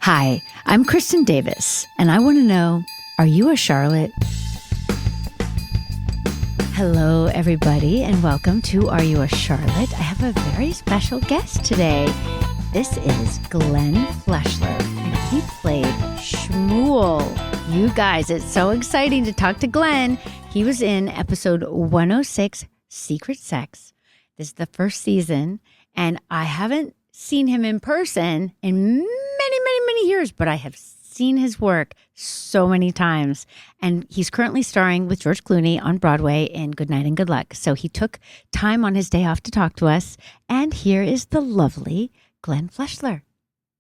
Hi, I'm Kristin Davis, and I want to know, are you a Charlotte? Hello, everybody, and welcome to Are You a Charlotte? I have a very special guest today. This is Glenn Fleshler, and he played Shmuel. You guys, it's so exciting to talk to Glenn. He was in episode 106, Secret Sex. This is the first season, and I haven't seen him in person in many years, but I have seen his work so many times. And he's currently starring with George Clooney on Broadway in Good Night and Good Luck. So he took time on his day off to talk to us. And here is the lovely Glenn Fleshler.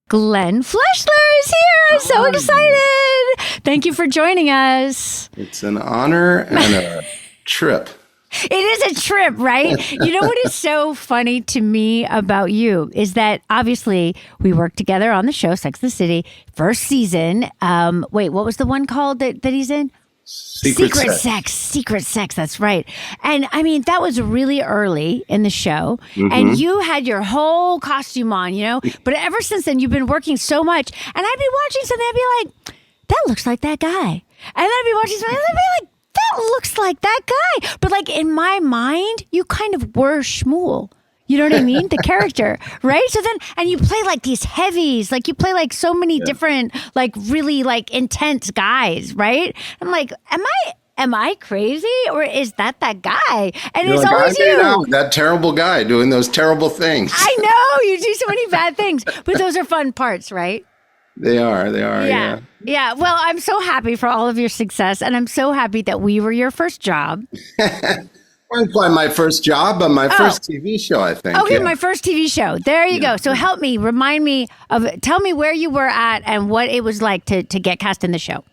Glenn Fleshler is here. I'm so excited. Thank you for joining us. It's an honor and a trip. It is a trip, right? You know what is so funny to me about you is that obviously we worked together on the show Sex and the City, first season. Wait, what was the one called that he's in? Secret Sex. Secret Sex, that's right. And I mean, that was really early in the show. Mm-hmm. And you had your whole costume on, you know? But ever since then, you've been working so much. And I'd be watching something, I'd be like, that looks like that guy. And then I'd be watching something, and I'd be like, that looks like that guy. But like in my mind, you kind of were Shmuel. You know what I mean? The character, right? So then, and you play like these heavies, like you play like so many different, like really like intense guys, right? I'm like, am I crazy or is that guy? And You're it's like, always you. Out, that terrible guy doing those terrible things. I know, you do so many bad things, but those are fun parts, right? They are, yeah. Yeah, well, I'm so happy for all of your success, and I'm so happy that we were your first job. Wasn't quite my first job, but my first TV show, I think. Okay, my first TV show. There you go. So help me, tell me where you were at and what it was like to get cast in the show.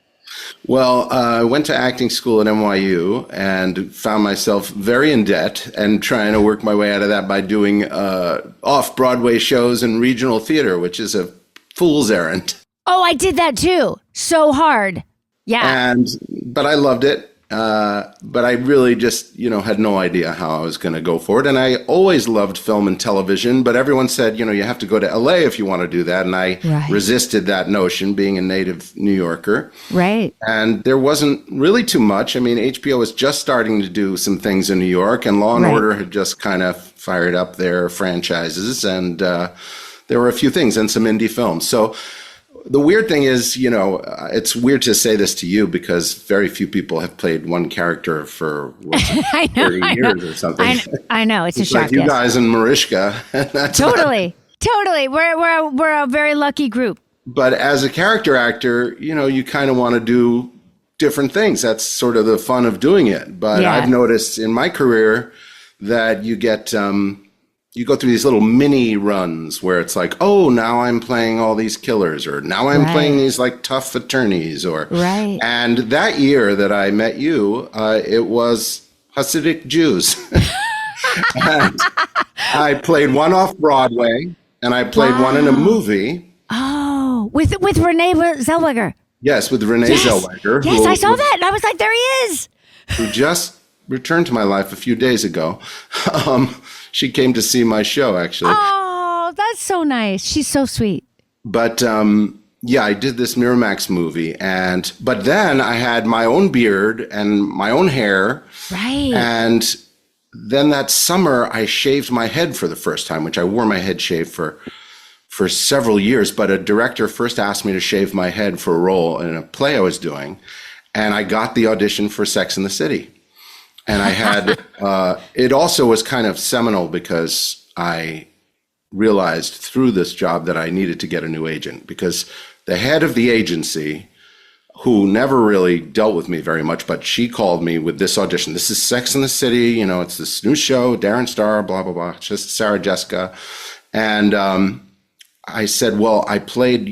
Well, I went to acting school at NYU and found myself very in debt and trying to work my way out of that by doing off-Broadway shows and regional theater, which is a fool's errand. Oh, I did that too. So hard. Yeah. But I loved it. But I really just, had no idea how I was going to go for it. And I always loved film and television, but everyone said, you have to go to LA if you want to do that. And I resisted that notion, being a native New Yorker. Right. And there wasn't really too much. I mean, HBO was just starting to do some things in New York, and Law and Order had just kind of fired up their franchises. And there were a few things and some indie films. So the weird thing is, it's weird to say this to you because very few people have played one character for 30 years or something. I know. It's a shock. Like you guys in Mariska. Totally. We're a very lucky group. But as a character actor, you kind of want to do different things. That's sort of the fun of doing it. But I've noticed in my career that you get... you go through these little mini runs where it's like, oh, now I'm playing all these killers, or now I'm playing these like tough attorneys, or and that year that I met you, it was Hasidic Jews. And I played one off Broadway, and I played one in a movie. Oh, with Renee Zellweger. Yes, with Renee Zellweger. Yes, I saw that, and I was like, there he is. Who just returned to my life a few days ago. She came to see my show, actually. Oh, that's so nice. She's so sweet. But I did this Miramax movie, but then I had my own beard and my own hair. Right. And then that summer, I shaved my head for the first time, which I wore my head shaved for several years. But a director first asked me to shave my head for a role in a play I was doing, and I got the audition for Sex and the City. And I had, it also was kind of seminal because I realized through this job that I needed to get a new agent, because the head of the agency, who never really dealt with me very much, but she called me with this audition. This is Sex and the City, it's this new show, Darren Star, blah, blah, blah, just Sarah Jessica. And I said, well, I played,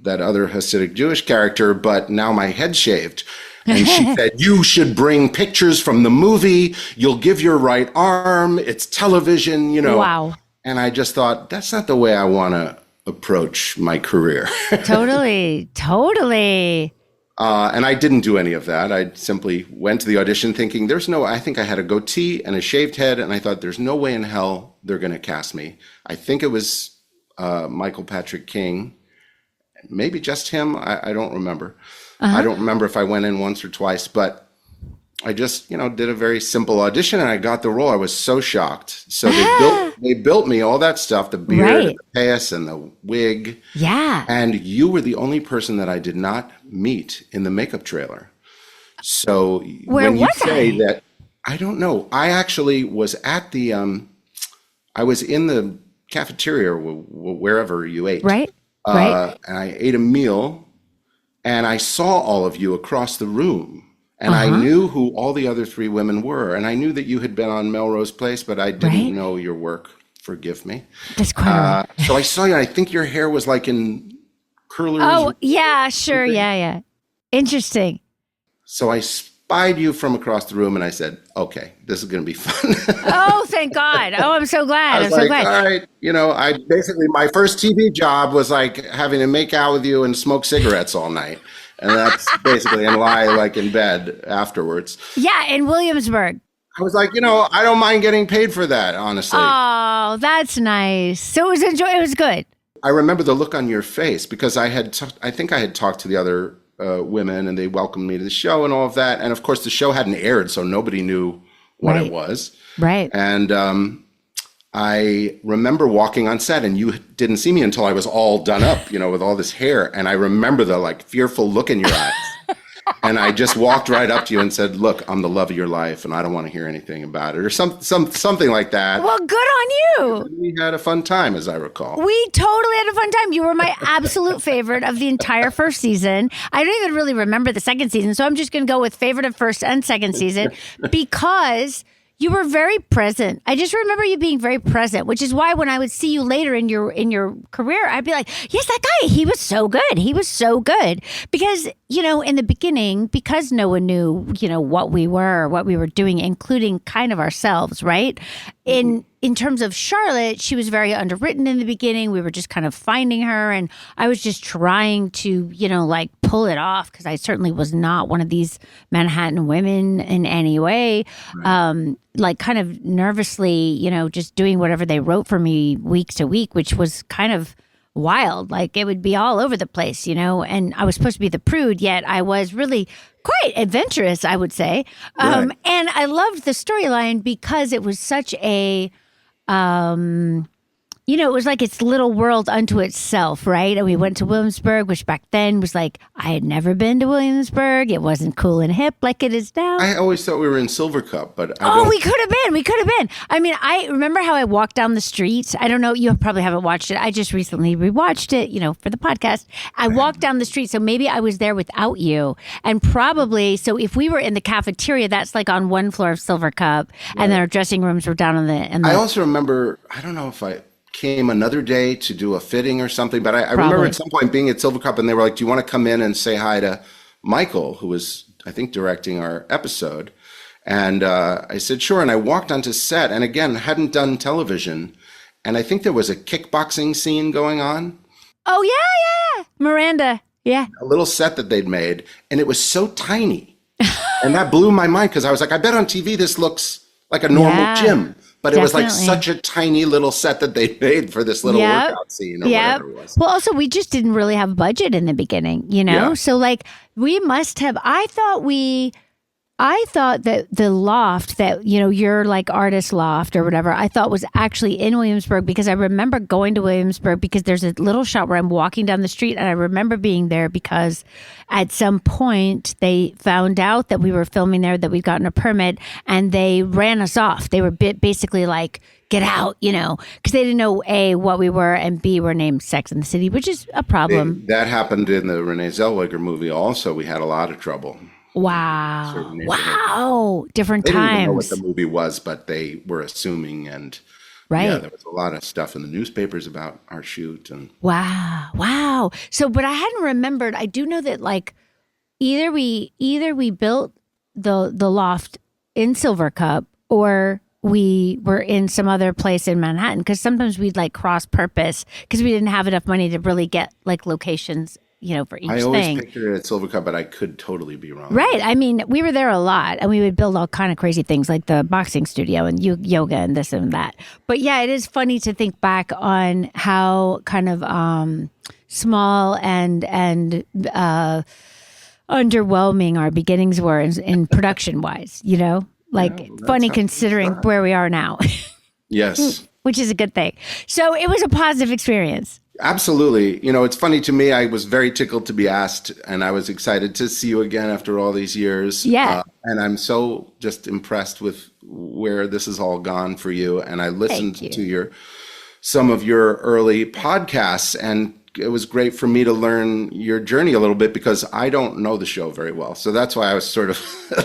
that other Hasidic Jewish character, but now my head's shaved. And she said, you should bring pictures from the movie. You'll give your right arm. It's television, Wow. And I just thought, that's not the way I want to approach my career. Totally. And I didn't do any of that. I simply went to the audition thinking I think I had a goatee and a shaved head. And I thought, there's no way in hell they're going to cast me. I think it was Michael Patrick King. maybe just him. I don't remember. I don't remember if I went in once or twice, but I just, did a very simple audition and I got the role. I was so shocked. So they built me all that stuff, the beard, and the pants, and the wig. Yeah. And you were the only person that I did not meet in the makeup trailer. So when you say that, I don't know. I actually was at the, I was in the cafeteria wherever you ate. Right. And I ate a meal and I saw all of you across the room. And I knew who all the other three women were. And I knew that you had been on Melrose Place, but I didn't know your work. Forgive me. That's quite all right. So I saw you, and I think your hair was like in curlers. Oh, yeah, sure. Yeah. Interesting. So I spied you from across the room, and I said, okay, this is going to be fun. Oh, thank God. Oh, I'm so glad. I'm so glad. All right. I basically, my first TV job was like having to make out with you and smoke cigarettes all night. And that's basically, and lie like in bed afterwards. Yeah, in Williamsburg. I was like, I don't mind getting paid for that, honestly. Oh, that's nice. So it was it was good. I remember the look on your face because I think I had talked to the other women and they welcomed me to the show and all of that. And of course, the show hadn't aired, so nobody knew what it was. Right. And I remember walking on set and you didn't see me until I was all done up, with all this hair. And I remember the fearful look in your eyes. And I just walked right up to you and said, look, I'm the love of your life and I don't want to hear anything about it or something like that. Well, good on you. And we had a fun time, as I recall. We totally had a fun time. You were my absolute favorite of the entire first season. I don't even really remember the second season. So I'm just going to go with favorite of first and second season because you were very present. I just remember you being very present, which is why when I would see you later in your career, I'd be like, yes, that guy, he was so good. He was so good. Because, in the beginning, because no one knew, what we were doing, including kind of ourselves, right? In terms of Charlotte, she was very underwritten in the beginning. We were just kind of finding her. And I was just trying to, pull it off because I certainly was not one of these Manhattan women in any way. Right. Kind of nervously, just doing whatever they wrote for me week to week, which was kind of wild. It would be all over the place, and I was supposed to be the prude, yet I was really quite adventurous, I would say. Right. And I loved the storyline because it was such a, it was like its little world unto itself, right? And we went to Williamsburg, which back then was I had never been to Williamsburg. It wasn't cool and hip like it is now. I always thought we were in Silver Cup, but we could have been. We could have been. I mean, I remember how I walked down the streets. I don't know. You probably haven't watched it. I just recently rewatched it, for the podcast. I walked down the street, so maybe I was there without you. And probably, so if we were in the cafeteria, that's on one floor of Silver Cup, and then our dressing rooms were down on the I also remember, I don't know if I came another day to do a fitting or something, but I remember at some point being at Silver Cup and they were like, do you want to come in and say hi to Michael, who was, I think, directing our episode? And I said, sure. And I walked onto set and again, hadn't done television. And I think there was a kickboxing scene going on. Oh, yeah. Miranda. Yeah. A little set that they'd made. And it was so tiny. And that blew my mind because I was like, I bet on TV this looks like a normal gym. But it was such a tiny little set that they made for this little workout scene or whatever it was. Well, also, we just didn't really have budget in the beginning, Yeah. So, we must have, I thought that the loft that, your artist loft or whatever, I thought was actually in Williamsburg because I remember going to Williamsburg because there's a little shot where I'm walking down the street and I remember being there because at some point they found out that we were filming there, that we'd gotten a permit and they ran us off. They were basically get out, because they didn't know A, what we were, and B, we're named Sex and the City, which is a problem. That happened in the Renee Zellweger movie also. We had a lot of trouble. Wow. Different times. They didn't even know what the movie was, but they were assuming. And there was a lot of stuff in the newspapers about our shoot. And Wow. So, but I hadn't remembered. I do know that either we built the loft in Silver Cup or we were in some other place in Manhattan because sometimes we'd cross purpose because we didn't have enough money to really get locations for each I always thing. pictured it at Silver Cup, but I could totally be wrong. Right. I mean, we were there a lot, and we would build all kind of crazy things like the boxing studio and yoga and this and that. But yeah, it is funny to think back on how kind of small and underwhelming our beginnings were in production wise. Like funny considering where we are now. Yes. Which is a good thing. So it was a positive experience. Absolutely. It's funny to me. I was very tickled to be asked, and I was excited to see you again after all these years. Yeah. And I'm so just impressed with where this has all gone for you. And I listened to some of your early podcasts, and it was great for me to learn your journey a little bit because I don't know the show very well. So that's why I was sort of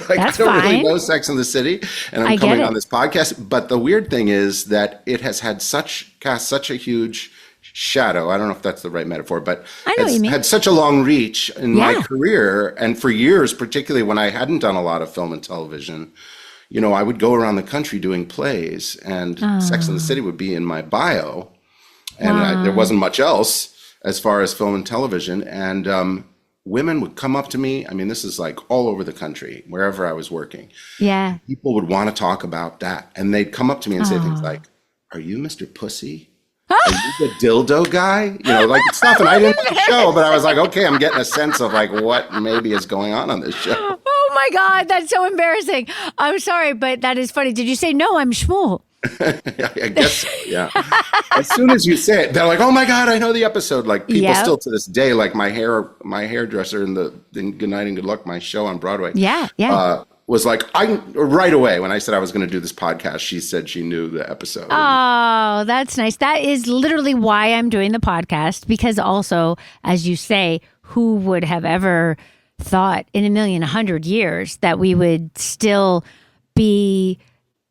like, I don't really know Sex and the City, and I'm coming on this podcast. But the weird thing is that it has had cast such a huge shadow. I don't know if that's the right metaphor, but it's had such a long reach in my career. And for years, particularly when I hadn't done a lot of film and television, I would go around the country doing plays, and Sex and the City would be in my bio. And there wasn't much else as far as film and television. And women would come up to me. I mean, this is like all over the country, wherever I was working. Yeah. People would want to talk about that. And they'd come up to me and say things like, "Are you Mr. Pussy? Are you the dildo guy?" Like stuff. And I didn't know the show, but I was like, okay, I'm getting a sense of like what maybe is going on this show. Oh my God, that's so embarrassing. I'm sorry, but that is funny. Did you say, "No, I'm Shmuel"? I guess so, yeah. As soon as you say it, they're like, "Oh my God, I know the episode." Like people still to this day, like my hairdresser in Good Night and Good Luck, my show on Broadway. Was like, right away when I said I was going to do this podcast, she said she knew the episode. Oh, that's nice. That is literally why I'm doing the podcast, because also, as you say, who would have ever thought in 100 years that we would still be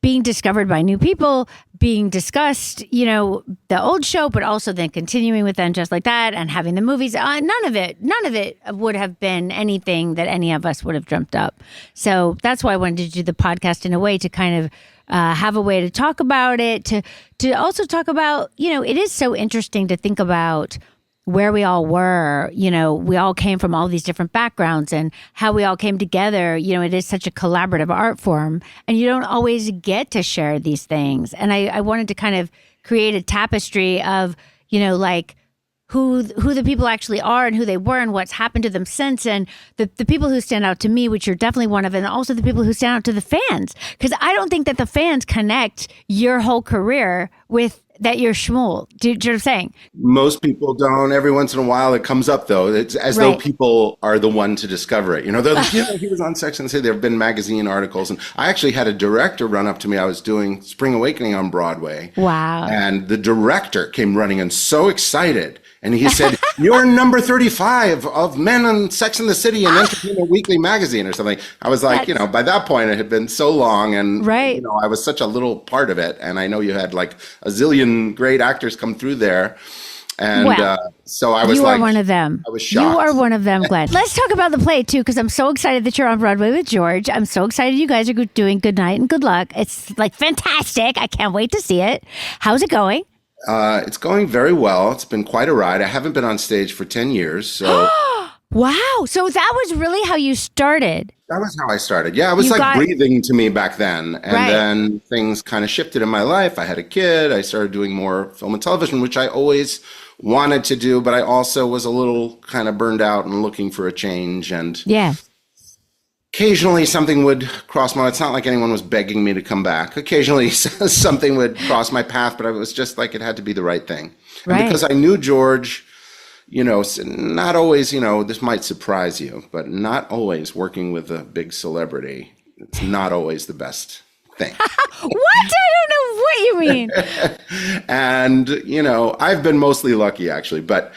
being discovered by new people, being discussed, the old show, but also then continuing with them just like that and having the movies. None of it would have been anything that any of us would have dreamt up. So that's why I wanted to do the podcast in a way to kind of have a way to talk about it, to also talk about, it is so interesting to think about where we all were. We all came from all these different backgrounds and how we all came together. It is such a collaborative art form, and you don't always get to share these things. And I wanted to kind of create a tapestry of, like who the people actually are and who they were and what's happened to them since, and the people who stand out to me, which you're definitely one of, and also the people who stand out to the fans. Because I don't think that the fans connect your whole career with that you're Shmuel. Do you know what I'm saying? Most people don't. Every once in a while it comes up, though. It's as though people are the one to discover it. They're like, he was on Sex and the City. There have been magazine articles. And I actually had a director run up to me. I was doing Spring Awakening on Broadway. Wow. And the director came running and so excited. And he said, "You're number 35 of Men on Sex and the City and Entertainment Weekly magazine," or something. I was like, by that point, it had been so long. And, I was such a little part of it. And I know you had like a zillion great actors come through there. And so I was like, you are one of them. I was shocked. You are one of them, Glenn. Let's talk about the play, too, because I'm so excited that you're on Broadway with George. I'm so excited you guys are doing Good Night and Good Luck. It's like fantastic. I can't wait to see it. How's it going? It's going very well. It's been quite a ride. I haven't been on stage for 10 years. So wow. So that was really how you started. That was how I started. Yeah, it was breathing to me back then. And then things kind of shifted in my life. I had a kid. I started doing more film and television, which I always wanted to do. But I also was a little kind of burned out and looking for a change. And occasionally something would cross my, it's not like anyone was begging me to come back. Occasionally something would cross my path, but it was just like it had to be the right thing. And because I knew George, not always, this might surprise you, but not always working with a big celebrity. It's not always the best thing. What? I don't know what you mean. And, I've been mostly lucky actually, but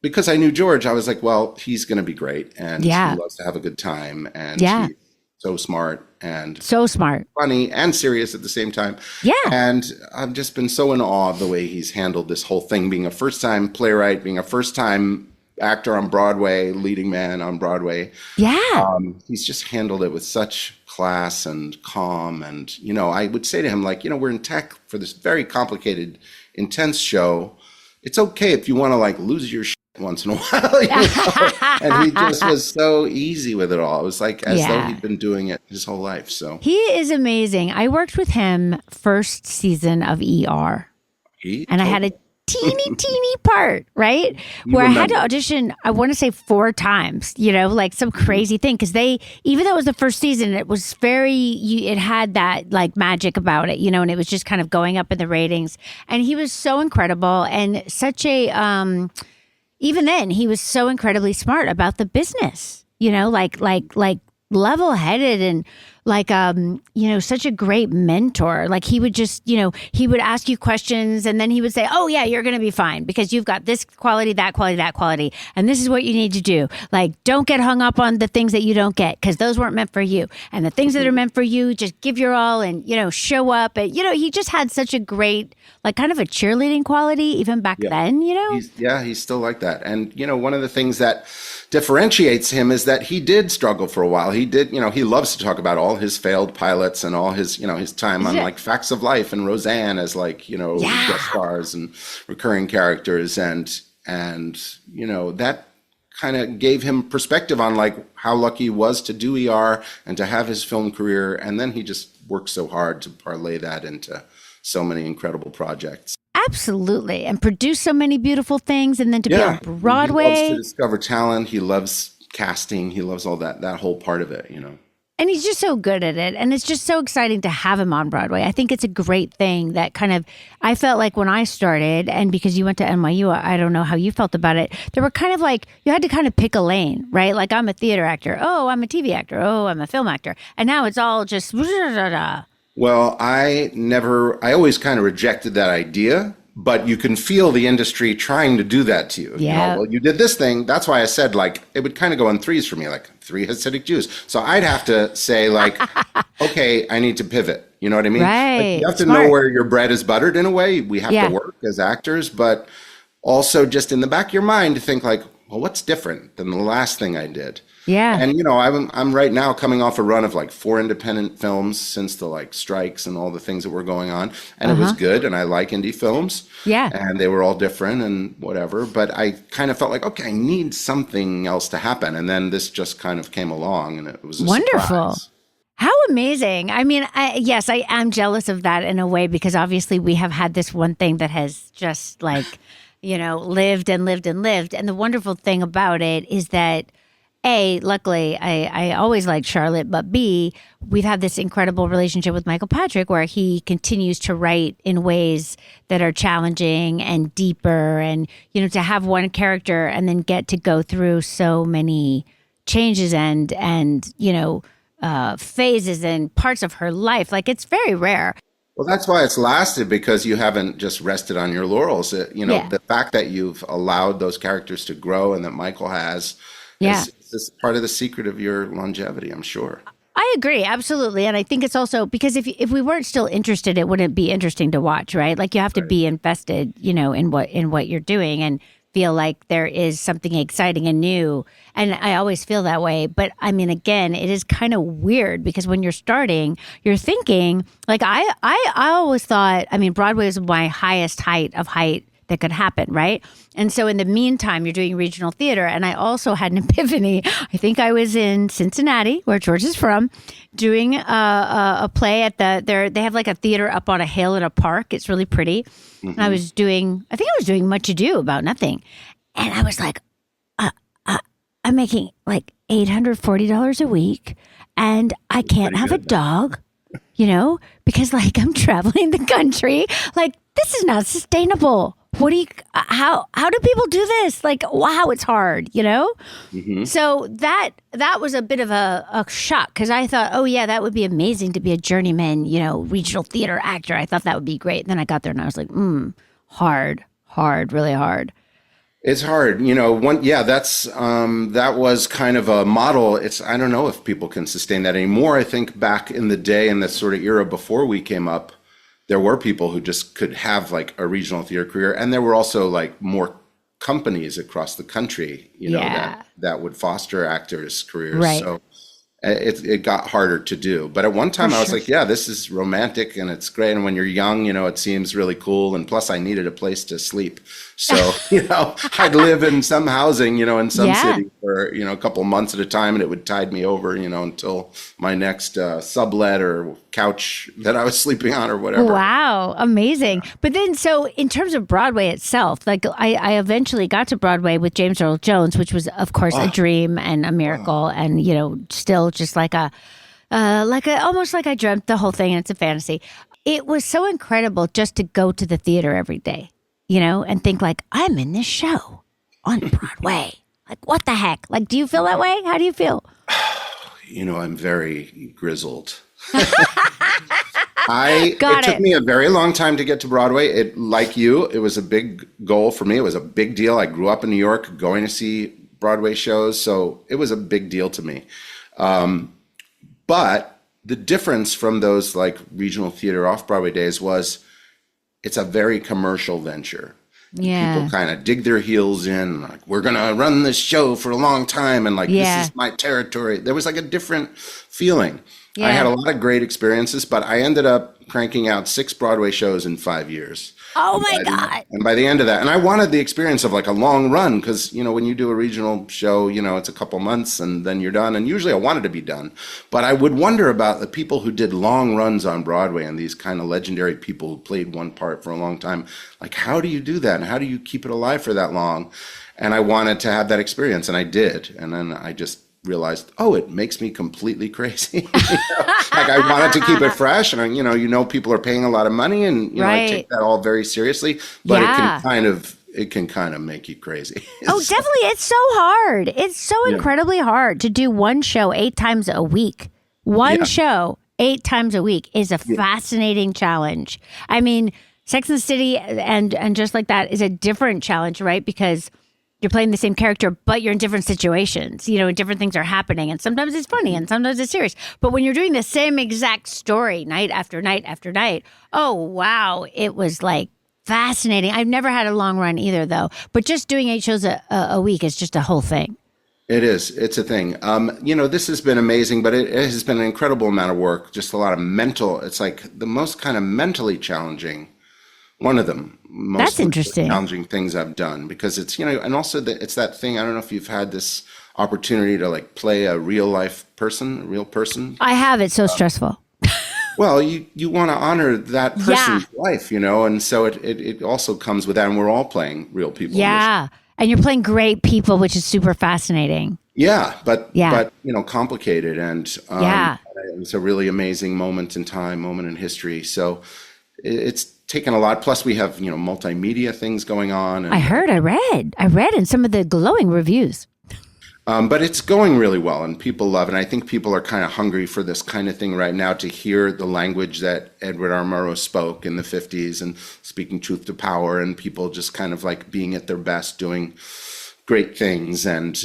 because I knew George, I was like, well, he's going to be great. And he loves to have a good time. And he's so smart and funny and serious at the same time. Yeah. And I've just been so in awe of the way he's handled this whole thing, being a first-time playwright, being a first-time actor on Broadway, leading man on Broadway. Yeah. He's just handled it with such class and calm. And, I would say to him, like, we're in tech for this very complicated, intense show. It's okay if you want to like lose your once in a while, and he just was so easy with it all. It was like as though he'd been doing it his whole life. So he is amazing. I worked with him first season of ER, and I had a teeny part, right? Where I had to audition, I want to say 4 times, like some crazy thing. Because even though it was the first season, it was it had that like magic about it, and it was just kind of going up in the ratings. And he was so incredible and such a, even then, he was so incredibly smart about the business, like level-headed and like, such a great mentor. Like he would just, he would ask you questions and then he would say, oh yeah, you're going to be fine because you've got this quality, that quality, that quality. And this is what you need to do. Like, don't get hung up on the things that you don't get because those weren't meant for you. And the things that are meant for you, just give your all and, show up. And, he just had such a great, like kind of a cheerleading quality even back then, He's still like that. And, one of the things that differentiates him is that he did struggle for a while. He did, he loves to talk about all his failed pilots and all his, his time on like Facts of Life and Roseanne as like, guest stars and recurring characters. And, that kind of gave him perspective on like how lucky he was to do ER and to have his film career. And then he just worked so hard to parlay that into so many incredible projects. Absolutely. And produce so many beautiful things. And then to be on Broadway. He loves to discover talent. He loves casting. He loves all that whole part of it, And he's just so good at it. And it's just so exciting to have him on Broadway. I think it's a great thing that kind of, I felt like when I started, and because you went to NYU, I don't know how you felt about it. There were kind of like, you had to kind of pick a lane, right? Like I'm a theater actor. Oh, I'm a TV actor. Oh, I'm a film actor. And now it's all just Well, I always kind of rejected that idea, but you can feel the industry trying to do that to you. Yeah. Well, you did this thing. That's why I said like, it would kind of go in threes for me, like 3 Hasidic Jews. So I'd have to say like, okay, I need to pivot. You know what I mean? Right. Like, you have to know where your bread is buttered in a way. We have to work as actors, but also just in the back of your mind to think like, well, what's different than the last thing I did? Yeah. And, I'm right now coming off a run of like 4 independent films since the like strikes and all the things that were going on. And it was good. And I like indie films. Yeah. And they were all different and whatever. But I kind of felt like, okay, I need something else to happen. And then this just kind of came along and it was a wonderful. surprise. How amazing. I mean, yes, I am jealous of that in a way because obviously we have had this one thing that has just like, lived and lived and lived. And the wonderful thing about it is that A, luckily, I always liked Charlotte, but B, we've had this incredible relationship with Michael Patrick where he continues to write in ways that are challenging and deeper and, to have one character and then get to go through so many changes and phases and parts of her life. Like, it's very rare. Well, that's why it's lasted because you haven't just rested on your laurels. The fact that you've allowed those characters to grow and that Michael has is part of the secret of your longevity, I'm sure. I agree. Absolutely. And I think it's also because if we weren't still interested, it wouldn't be interesting to watch, right? Like you have to be invested, in what you're doing and feel like there is something exciting and new. And I always feel that way. But I mean, again, it is kind of weird because when you're starting, you're thinking like I always thought, I mean, Broadway is my highest height that could happen, right? And so in the meantime, you're doing regional theater. And I also had an epiphany. I think I was in Cincinnati, where George is from, doing a play at they have like a theater up on a hill in a park. It's really pretty. Mm-hmm. And I was doing Much Ado About Nothing. And I was like, I'm making like $840 a week and I can't have a dog, because like I'm traveling the country. Like, this is not sustainable. How do people do this? Like, wow, it's hard, Mm-hmm. So that was a bit of a shock because I thought, oh yeah, that would be amazing to be a journeyman, regional theater actor. I thought that would be great. And then I got there and I was like, hard, really hard. It's hard, that was kind of a model. I don't know if people can sustain that anymore. I think back in the day in the sort of era before we came up, there were people who just could have like a regional theater career. And there were also like more companies across the country, that would foster actors' careers. Right. So, it got harder to do. But at one time I was like, yeah, this is romantic and it's great. And when you're young, it seems really cool. And plus I needed a place to sleep. So, I'd live in some housing, in some city for, a couple months at a time, and it would tide me over, until my next sublet or couch that I was sleeping on or whatever. Wow. Amazing. But then, so in terms of Broadway itself, like I eventually got to Broadway with James Earl Jones, which was, of course, a dream and a miracle, and, still just like almost like I dreamt the whole thing, and it's a fantasy. It was so incredible just to go to the theater every day, and think like, I'm in this show on Broadway. Like, what the heck? Like, do you feel that way? How do you feel? I'm very grizzled. It took me a very long time to get to Broadway. Like you, it was a big goal for me. It was a big deal. I grew up in New York going to see Broadway shows, so it was a big deal to me. But the difference from those like regional theater off-Broadway days was it's a very commercial venture. Yeah. People kind of dig their heels in, like, we're going to run this show for a long time, and like, this is my territory. There was like a different feeling. Yeah. I had a lot of great experiences, but I ended up cranking out 6 Broadway shows in 5 years. Oh my God. And by the end of that, and I wanted the experience of like a long run, because, when you do a regional show, it's a couple months and then you're done. And usually I wanted to be done. But I would wonder about the people who did long runs on Broadway and these kind of legendary people who played one part for a long time. Like, how do you do that? And how do you keep it alive for that long? And I wanted to have that experience, and I did. And then I just realized, it makes me completely crazy. Like, I wanted to keep it fresh, and people are paying a lot of money, and I take that all very seriously, but it can kind of make you crazy. Oh, definitely. It's so hard. It's so incredibly hard to do one show 8 times a week. One show 8 times a week is a fascinating challenge. I mean, Sex and the City and Just Like That is a different challenge, right? Because you're playing the same character, but you're in different situations, and different things are happening. And sometimes it's funny and sometimes it's serious. But when you're doing the same exact story night after night after night, oh, wow, it was like fascinating. I've never had a long run either, though. But just doing 8 shows a week is just a whole thing. It is. It's a thing. This has been amazing, but it has been an incredible amount of work. Just a lot of it's like the most kind of mentally challenging. One of them most interesting. Challenging things I've done, because it's, and also it's that thing. I don't know if you've had this opportunity to like play a real person. I have. It's so stressful. Well, you want to honor that person's life, and so it also comes with that. And we're all playing real people. Yeah. And you're playing great people, which is super fascinating. Yeah. But complicated. And it's a really amazing moment in history. So it's taken a lot. Plus we have, multimedia things going on. And, I read in some of the glowing reviews. But it's going really well, and people love it. And I think people are kind of hungry for this kind of thing right now, to hear the language that Edward R. Murrow spoke in the 50s, and speaking truth to power, and people just kind of like being at their best, doing great things. And,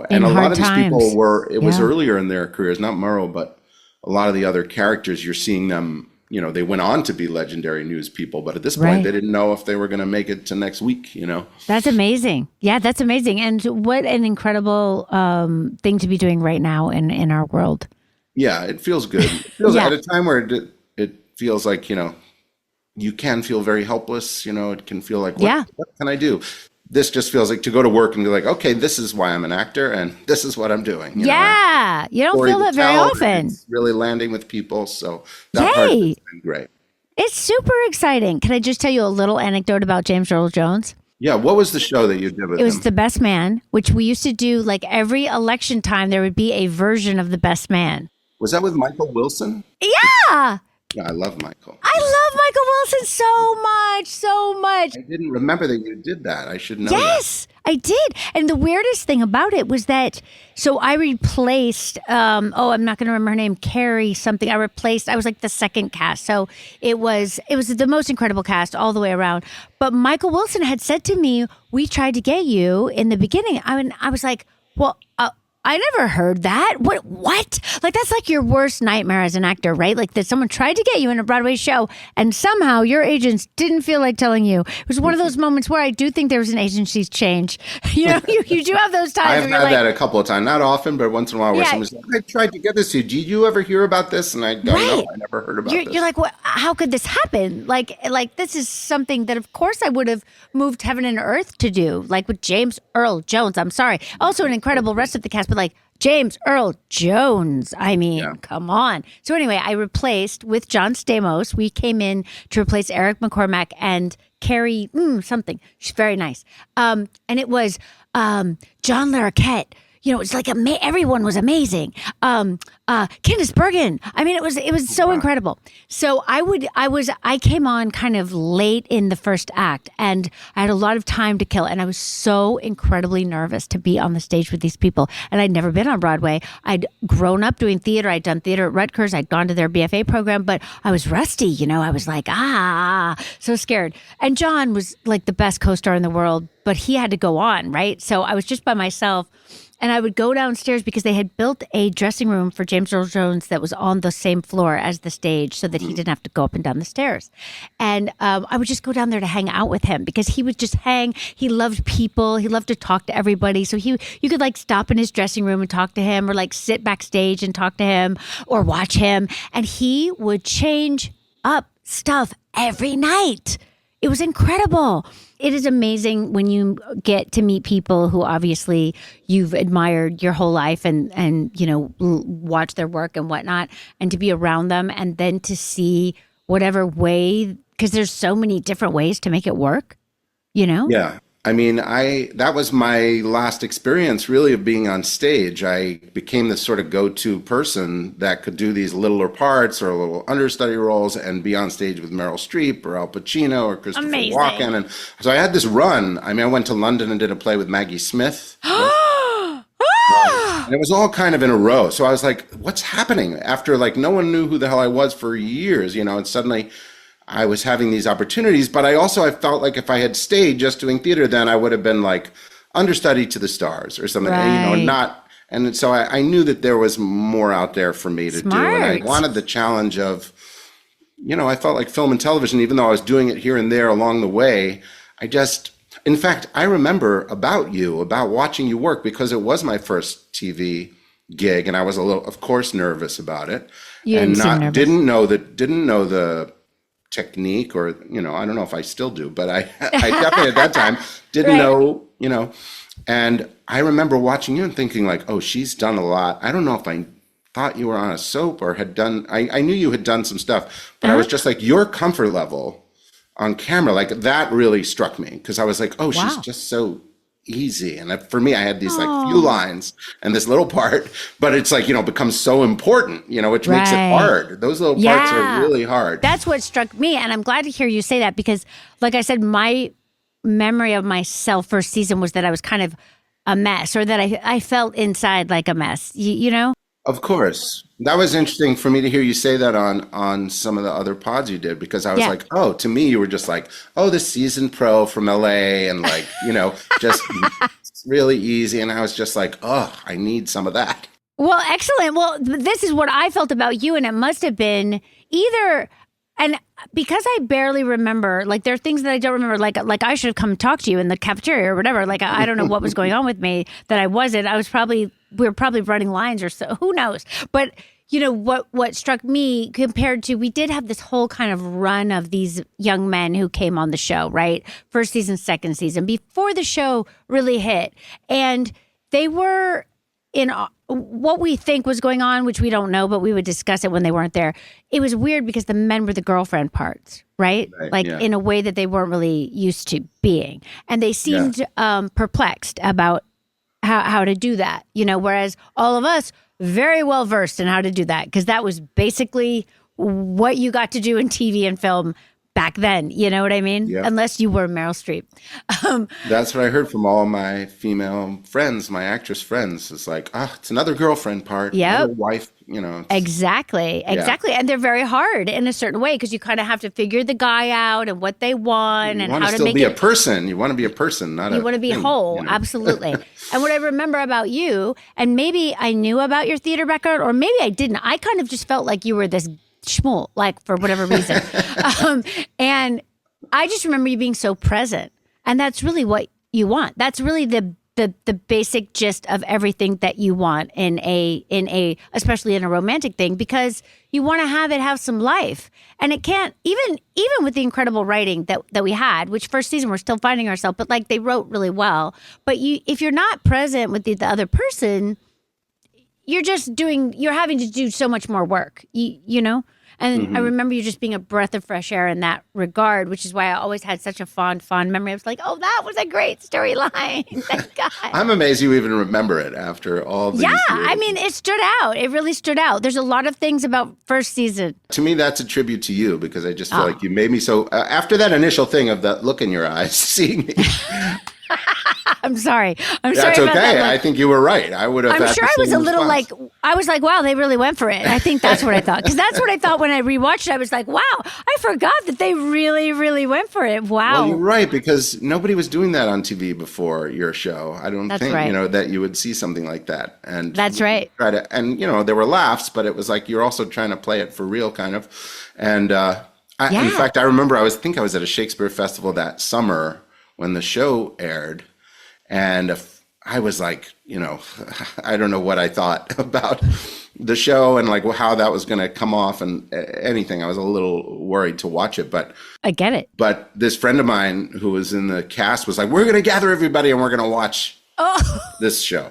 and a lot of these people was earlier in their careers, not Murrow, but a lot of the other characters, you're seeing them, they went on to be legendary news people, but at this point they didn't know if they were going to make it to next week, That's amazing. Yeah, that's amazing. And what an incredible thing to be doing right now in our world. Yeah, it feels good. It feels at a time where it feels like, you can feel very helpless. It can feel like, what can I do? This just feels like to go to work and be like, okay, this is why I'm an actor and this is what I'm doing. You don't feel that very often. It's really landing with people. So that part has been great. It's super exciting. Can I just tell you a little anecdote about James Earl Jones? Yeah. What was the show that you did with him? It was The Best Man, which we used to do like every election time. There would be a version of The Best Man. Was that with Michael Wilson? Yeah. Yeah, I love Michael. I love Michael Wilson so much. I didn't remember that you did that. I should know Yes, I did. And the weirdest thing about it was that, so I replaced, I'm not going to remember her name, Carrie something. I was like the second cast. So it was the most incredible cast all the way around. But Michael Wilson had said to me, we tried to get you in the beginning. I was like, well, I never heard that. What? Like, that's like your worst nightmare as an actor, right? Like that someone tried to get you in a Broadway show and somehow your agents didn't feel like telling you. It was one of those moments where I do think there was an agency's change. You do have those times I've where you're had like, that a couple of times, not often, but once in a while where someone's like, I tried to get this to you. Did you ever hear about this? And I don't know. I never heard about this. You're like, what? How could this happen? Like this is something that, of course, I would have moved heaven and earth to do, like with James Earl Jones. I'm sorry. Also an incredible rest of the cast, but like James Earl Jones. I mean, come on. So anyway, I replaced with John Stamos. We came in to replace Eric McCormack and Carrie something. She's very nice. And it was John Larroquette. It's like everyone was amazing. Candice Bergen. I mean, it was so incredible. So I came on kind of late in the first act, and I had a lot of time to kill, and I was so incredibly nervous to be on the stage with these people. And I'd never been on Broadway. I'd grown up doing theater. I'd done theater at Rutgers. I'd gone to their BFA program, but I was rusty. I was like, so scared. And John was like the best co-star in the world, but he had to go on, right? So I was just by myself. And I would go downstairs because they had built a dressing room for James Earl Jones that was on the same floor as the stage so that he didn't have to go up and down the stairs. And I would just go down there to hang out with him because he would just hang. He loved people. He loved to talk to everybody. So you could like stop in his dressing room and talk to him, or like sit backstage and talk to him or watch him. And he would change up stuff every night. It was incredible. It is amazing when you get to meet people who obviously you've admired your whole life and watch their work and whatnot, and to be around them and then to see whatever way, because there's so many different ways to make it work, Yeah. I mean, that was my last experience really of being on stage. I became this sort of go-to person that could do these littler parts or little understudy roles and be on stage with Meryl Streep or Al Pacino or Christopher Walken. And so I had this run. I mean, I went to London and did a play with Maggie Smith. And it was all kind of in a row. So I was like, what's happening? After like no one knew who the hell I was for years, and suddenly I was having these opportunities, but I felt like if I had stayed just doing theater, then I would have been like understudy to the stars or something, and so I knew that there was more out there for me to do. And I wanted the challenge of, I felt like film and television, even though I was doing it here and there along the way, in fact, I remember about watching you work because it was my first TV gig and I was a little, of course, nervous about it. Didn't know the technique or, I don't know if I still do, but I definitely at that time didn't know, and I remember watching you and thinking like, oh, she's done a lot. I don't know if I thought you were on a soap or had done, I knew you had done some stuff, but I was just like, your comfort level on camera, like that really struck me because I was like, oh, she's just so easy. And for me, I had these like few lines and this little part, but it's like, becomes so important, which makes it hard. Those little parts are really hard. That's what struck me. And I'm glad to hear you say that because like I said, my memory of myself first season was that I was kind of a mess or that I felt inside like a mess, Of course. That was interesting for me to hear you say that on some of the other pods you did, because I was like, oh, to me, you were just like, oh, the seasoned pro from LA and like, just really easy. And I was just like, oh, I need some of that. Well, excellent. Well, this is what I felt about you. And it must have been either, and because I barely remember, like there are things that I don't remember, like I should have come talk to you in the cafeteria or whatever. Like I don't know what was going on with me that I wasn't. We were probably running lines or so. Who knows? But what struck me compared to, we did have this whole kind of run of these young men who came on the show, right? First season, second season, before the show really hit. And they were in what we think was going on, which we don't know, but we would discuss it when they weren't there. It was weird because the men were the girlfriend parts, right? In a way that they weren't really used to being. And they seemed perplexed about how to do that, whereas all of us very well versed in how to do that because that was basically what you got to do in TV and film back then. You know what I mean? Yeah. Unless you were Meryl Streep. That's what I heard from all my female friends, my actress friends. It's like, it's another girlfriend part, another wife, Exactly. And they're very hard in a certain way because you kind of have to figure the guy out and what they want and how to make it. You want to still be a person. You want to be a person, not You want to be whole. Absolutely. And what I remember about you, and maybe I knew about your theater background, or maybe I didn't. I kind of just felt like you were this Shmuel, like for whatever reason. And I just remember you being so present. And that's really what you want. That's really the basic gist of everything that you want in a especially in a romantic thing, because you want to have some life. And it can't, even with the incredible writing that we had, which first season we're still finding ourselves, but like they wrote really well. But if you're not present with the other person, you're having to do so much more work, you know? And I remember you just being a breath of fresh air in that regard, which is why I always had such a fond memory. I was like, oh, that was a great storyline. Thank God. I'm amazed you even remember it after all these years. I mean, it stood out. It really stood out. There's a lot of things about first season. To me, that's a tribute to you, because I just feel like you made me so, after that initial thing of that look in your eyes, seeing me. I'm sorry. That's sorry about okay. that. I think you were right. I would have. I'm sure I was a little I was like, wow, they really went for it. I think that's what I thought. Because that's what I thought when I rewatched it. I was like, wow, I forgot that they really, really went for it. Wow. Well, you're right, because nobody was doing that on TV before your show. I don't think, that you would see something like that. And that's right. And there were laughs, but it was like you're also trying to play it for real, kind of. And in fact, I remember I was at a Shakespeare festival that summer when the show aired. And I was like, I don't know what I thought about the show and like how that was going to come off and anything. I was a little worried to watch it, but I get it. But this friend of mine who was in the cast was like, we're going to gather everybody and we're going to watch this show.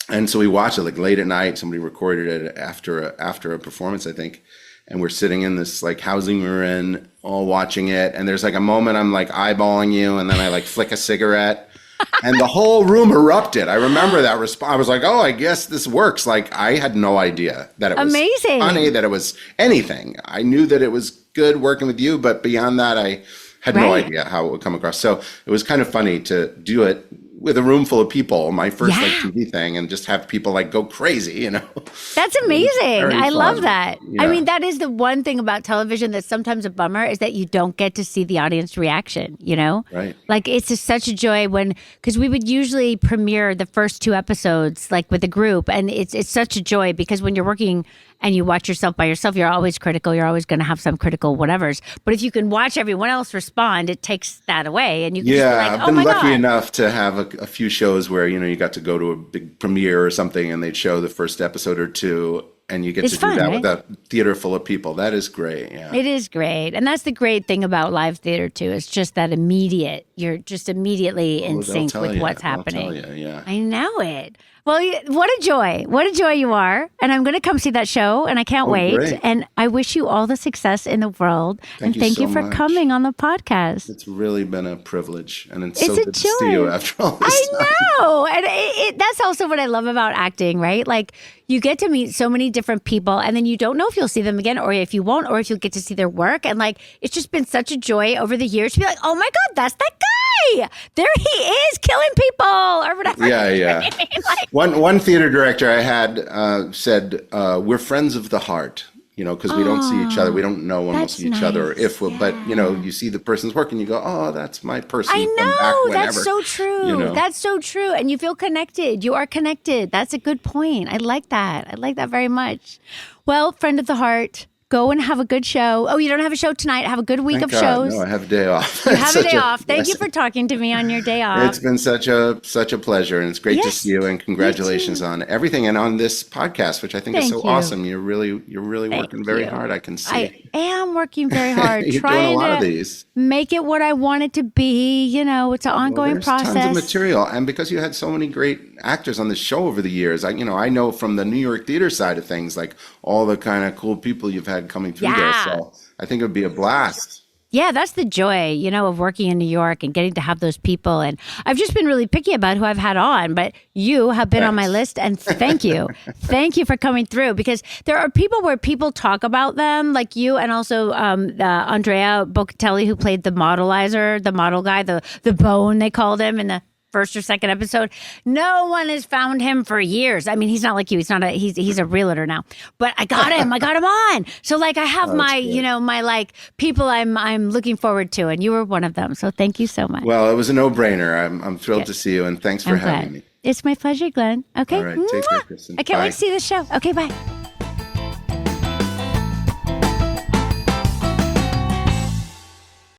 And so we watched it like late at night. Somebody recorded it after a performance, I think. And we're sitting in this like housing we were in, all watching it. And there's like a moment I'm like eyeballing you, and then I like flick a cigarette, and the whole room erupted. I remember that response. I was like, oh, I guess this works. Like I had no idea that it was amazing, funny, that it was anything. I knew that it was good working with you, but beyond that, I had no idea how it would come across. So it was kind of funny to do it with a room full of people, my first like TV thing, and just have people like go crazy, That's amazing. I love that. Yeah. I mean, that is the one thing about television that's sometimes a bummer, is that you don't get to see the audience reaction, Right. Like it's just such a joy because we would usually premiere the first 2 episodes like with a group, and it's such a joy because when you're working and you watch yourself by yourself, you're always critical. You're always going to have some critical whatevers. But if you can watch everyone else respond, it takes that away. And you can just be like, I've been lucky enough to have a few shows where, you got to go to a big premiere or something and they'd show the first episode or 2 and you get to do that with a theater full of people. That is great. Yeah. It is great. And that's the great thing about live theater too. It's just that you're just immediately in sync with what's happening. They'll tell you, yeah. I know it. Well, what a joy. What a joy you are. And I'm going to come see that show, and I can't wait. Great. And I wish you all the success in the world. Thank you so for much. coming on the podcast. It's really been a privilege, and it's a so good joy. to see you after all this time. I know. And that's also what I love about acting, right? Like you get to meet so many different people, and then you don't know if you'll see them again, or if you won't, or if you'll get to see their work. And like, it's just been such a joy over the years to be like, oh my God, that's that guy. There he is, killing people or whatever. Yeah. Like, one theater director I had said, we're friends of the heart, because we don't see each other. We don't know when we'll see each other, or if we'll, but, you see the person's work and you go, oh, that's my person. I from back know. whenever, That's so true. That's so true. And you feel connected. You are connected. That's a good point. I like that. I like that very much. Well, friend of the heart, go and have a good show. Oh, you don't have a show tonight. Have a good week of shows. No, I have a day off. You have a day off. Thank you for talking to me on your day off. It's been such a pleasure, and it's great to see you. And congratulations on everything and on this podcast, which I think is so awesome. You're really working very hard. I can see. I am working very hard. You're trying doing a lot to of these. Make it what I want it to be. It's an ongoing process. Tons of material, and because you had so many great actors on the show over the years, I know from the New York theater side of things, like all the kind of cool people you've had coming through there. So I think it would be a blast. Yeah, that's the joy, of working in New York and getting to have those people. And I've just been really picky about who I've had on, but you have been on my list. And thank you. Thank you for coming through, because there are people where people talk about them, like you, and also Andrea Bocelli, who played the modelizer, the model guy, the bone, they called him in the first or second episode. No one has found him for years. I mean, he's not like you. He's a realtor now. But I got him. I got him on. So like I have my like people I'm looking forward to, and you were one of them. So thank you so much. Well, it was a no-brainer. I'm thrilled to see you, and thanks for having me. It's my pleasure, Glenn. Okay. All right. Take care, Kristin. I can't wait to see the show. Okay, bye.